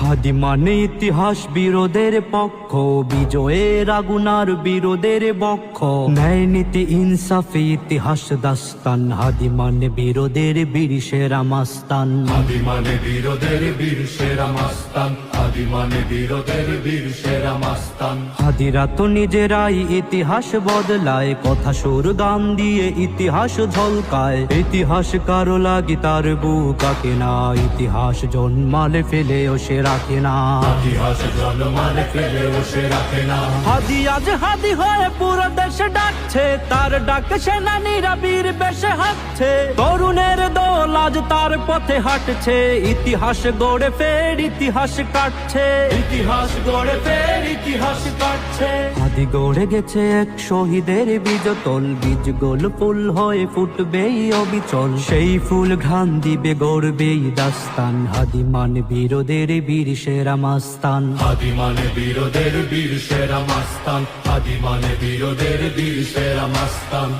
হাদি মানে ইতিহাস বিরোধের পক্ষ, বিজয়ের আগুনার বিরোধের বক্ষ, ন্যায় নীতি ইনসাফে ইতিহাস দাস্তান। হাদি মানে বিরোধের বীর সেরা মাস্তান, হাদি মানে বিরোধের বীর সেরা মাস্তান, হাদি মানে বিরোধের বীর সেরা মাস্তান। হাদিরা তো নিজেরাই ইতিহাস বদলায়, কথা সুর গান দিয়ে ইতিহাস ঝলকায়। ইতিহাস কারো লাগি তার বুক আঁকে না, ইতিহাস জন্মালে ফেলেও সে রাখে না, ইতিহাস জন্মালে ফেলেও সে রাখে না। হাদি আজ হাদি হয়ে পুরো দেশে ডাকছে, তার ডাকে সেনানীরা বীর বেশে হাঁটছে। তরুণের দল আজ তার পথে হাঁটছে, ইতিহাস গড়ে ফের ইতিহাস কাটছে, ইতিহাস গড়ে ফের ইতিহাস কাটছে। হাদি গড়ে গেছে এক শহীদের বীজতল, বীজ গোল ফুল হয়ে ফুটবেই অবিচল, সেই ফুল ঘ্রাণ দিবে গড়বেই দাস্তান। হাদি মানে বিরোধের বীর সেরা মাস্তান, হাদি মানে বিরোধের বীর সেরা মাস্তান, হাদি মানে বিরোধের বীর সেরা মাস্তান।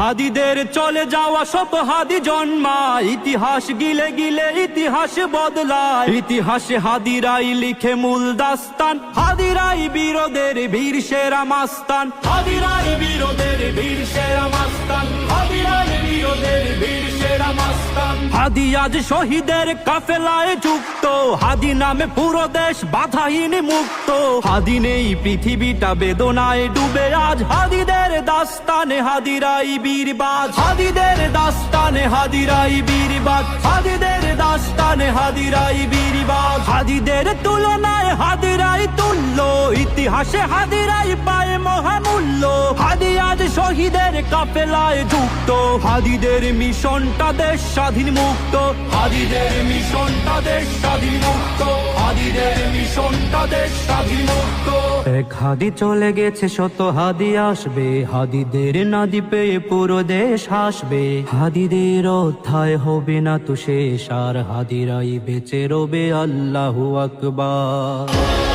হাদিদের চলে যাওয়া শত হাদি জন্মা, ইতিহাস গিলে গিলে ইতিহাস বদলায়। ইতিহাসে হাদিরাই লিখে মূল দাস্তান, হাদিরাই বিরোধের বীর সেরা মাস্তান, হাদিরাই বিরোধের বীর সেরা মাস্তান, হাদিরাই বিরোধের বীর সেরা মাস্তান। হাদি আজ শহীদের কাফেলায় যুক্ত, হাদি নামে পুরো দেশ বাধাহীন মুক্ত। হাদি নেই পৃথিবীটা বেদনায় ডুবে আজ, হাদিদের দাস্তানে হাদিরাই বীরবাজ, হাদিদের দাস্তানে হাদিরাই বীরবাজ, হাদিদের দাস্তানে হাদিরাই বীরবাজ। হাদিদের তুলনায় হাদিরাই তুল্য, ইতিহাসে হাদিরাই পায় মহামূল্য। হাদি আজ শহীদের কাফেলায় যুক্ত, হাদিদের মিশনটা দেশ স্বাধীন মুক্ত, হাদিদের মিশনটা দেশ স্বাধীন মুক্ত, হাদিদের মিশনটা দেশ স্বাধীন মুক্ত। এক হাদি চলে গেছে শত হাদি আসবে, হাদিদের নাদি পেয়ে পুরো দেশ হাসবে। হাদিদের অধ্যায় হবে না তো শেষ, আর হাদিরাই বেঁচে রবে। আল্লাহু আকবার।